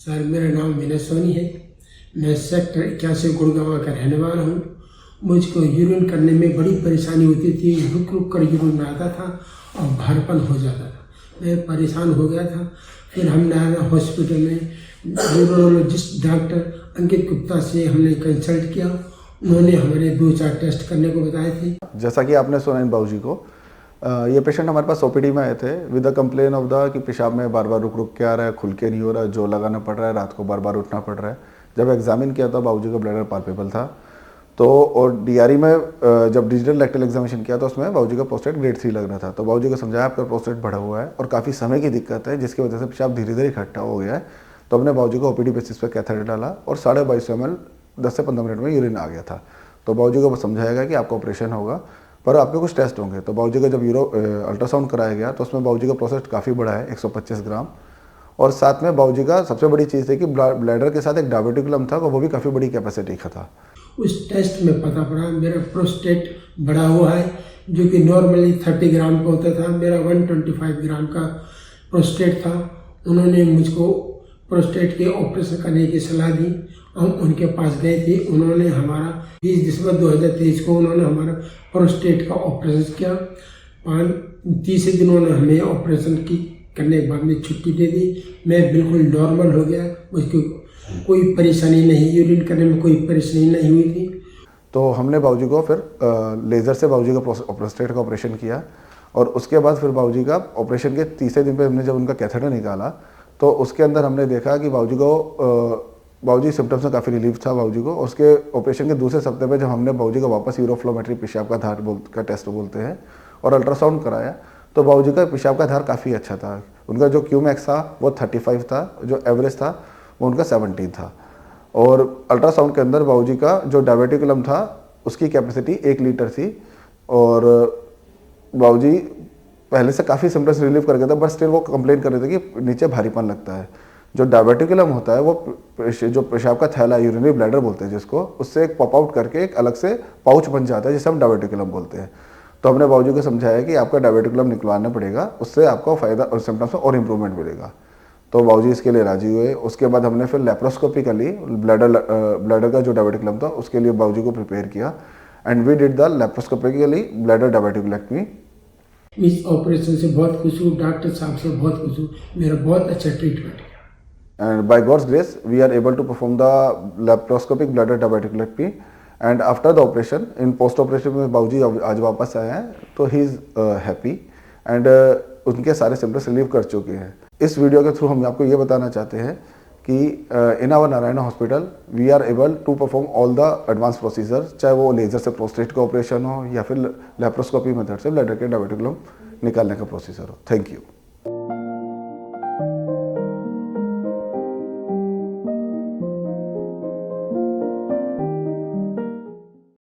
Sir मेरा नाम विनय सोनी है। मैं सेक्टर 81 गुड़गांव का रहने वाला हूँ। मुझको यूरिन करने में बड़ी परेशानी होती थी, रुक रुक कर यूरिन आता था और भारीपन हो जाता था। मैं परेशान हो गया था। फिर हम नारायण हॉस्पिटल में यूरोलॉजिस्ट डॉक्टर अंकित गुप्ता से हमने कंसल्ट किया। उन्होंने हमारे 2-4 टेस्ट करने को बताए थे। जैसा कि आपने सुना इन बाबूजी को, ये पेशेंट हमारे पास ओपीडी में आए थे with the complain of the कि पेशाब में बार बार रुक रुक के आ रहा है, खुल के नहीं हो रहा है, जो लगाना पड़ रहा है, रात को बार बार उठना पड़ रहा है। जब एग्जामिन किया था बाबूजी का ब्लैडर पाल्पेबल था। तो और डीआरई में जब डिजिटल रेक्टल एग्जामिनेशन किया तो उसमें बाबूजी का प्रोस्टेट ग्रेड 3 लग रहा था। तो बाबूजी को समझाया आपका प्रोस्टेट बढ़ा हुआ है और काफ़ी समय की दिक्कत है, जिसकी वजह से पेशाब धीरे धीरे इकट्ठा हो गया है। तो हमने बाबूजी को ओपीडी बेसिस पर कैथेटर डाला और 22.5 ml 10 से 15 मिनट में यूरिन आ गया था। तो बाबूजी को समझाया गया कि आपका ऑपरेशन होगा, पर आपके कुछ टेस्ट होंगे। तो बाबूजी का जब अल्ट्रासाउंड कराया गया तो उसमें बाबूजी का प्रोस्टेट काफ़ी बड़ा है, 125 ग्राम। और साथ में बाबूजी का सबसे बड़ी चीज़ थी कि ब्लैडर के साथ एक डायबिटिकुलम था, वो भी काफ़ी बड़ी कैपेसिटी का था। उस टेस्ट में पता पड़ा मेरा प्रोस्टेट बढ़ा हुआ है, जो कि नॉर्मली 30 ग्राम का होता था। मेरा 125 ग्राम का प्रोस्टेट था। उन्होंने मुझको प्रोस्टेट के ऑपरेशन करने की सलाह दी। हम उनके पास गए थे। उन्होंने हमारा 20 दिसंबर 2023 को उन्होंने हमारा प्रोस्टेट का ऑपरेशन किया। 30 दिन उन्होंने हमें ऑपरेशन की करने के बाद में छुट्टी दे दी। मैं बिल्कुल नॉर्मल हो गया, मुझको कोई परेशानी नहीं, यूरिन करने में कोई परेशानी नहीं हुई थी। तो हमने बाबूजी को फिर लेज़र से बाबूजी का प्रोस्टेट का ऑपरेशन किया। और उसके बाद फिर बाबूजी का ऑपरेशन के तीसरे दिन पे हमने जब उनका कैथेटर निकाला तो उसके अंदर हमने देखा कि बाबूजी सिम्टम्स में काफ़ी रिलीफ था बाबूजी को। उसके ऑपरेशन के दूसरे सप्ताह में जब हमने बाबूजी का वापस यूरोफ्लोमेट्री पेशाब का धार का टेस्ट बोलते हैं और अल्ट्रासाउंड कराया तो बाबूजी का पेशाब का धार काफ़ी अच्छा था। उनका जो क्यूमैक्स था वो 35 था, जो एवरेज था वो उनका 17 था। और अल्ट्रासाउंड के अंदर बाबूजी का जो डायबिटिकुलम था उसकी कैपेसिटी 1 लीटर थी। और बाबूजी पहले से काफ़ी सिम्टम्स रिलीव कर गया था, बट स्टिल वो कंप्लेन कर रहे थे कि नीचे भारीपन लगता है। जो डायबिटिकुलम होता है वो जो पेशाब का थैला, यूरिनरी ब्लैडर बोलते हैं जिसको, उससे एक पॉप आउट करके एक अलग से पाउच बन जाता है जिसे हम डायबिटिकुलम बोलते हैं। तो हमने बाबूजी को समझाया कि आपका डायबिटिकुलम निकलवाना पड़ेगा, उससे आपको फ़ायदा और सिम्टम्स में और इम्प्रूवमेंट मिलेगा। तो बाबूजी इसके लिए राजी हुए। उसके बाद हमने फिर लेप्रोस्कोपी कर ली। ब्लैडर का जो डायबिटिकुलम था उसके लिए बाबूजी को प्रिपेयर किया and we did the laparoscopically bladder diverticulectomy. इस ऑपरेशन से बहुत खुश हूँ, डॉक्टर साहब से बहुत खुश हूँ। मेरा बहुत अच्छा ट्रीटमेंट है। And by God's grace, we are able to perform the laparoscopic bladder diverticulectomy. And after the operation, in post-operation में बाबूजी आज वापस आए हैं, तो he is happy and उनके सारे सिम्टम्स रिलीव कर चुके हैं। इस वीडियो के थ्रू हम आपको ये बताना चाहते हैं कि in our Narayana hospital we are able to perform all the advance procedure, चाहे वो लेजर से प्रोस्टेट का ऑपरेशन हो या फिर लेप्रोस्कोपी मेथड से ब्लैडर के डायबिटिकुलम निकालने का प्रोसीजर हो। Thank you.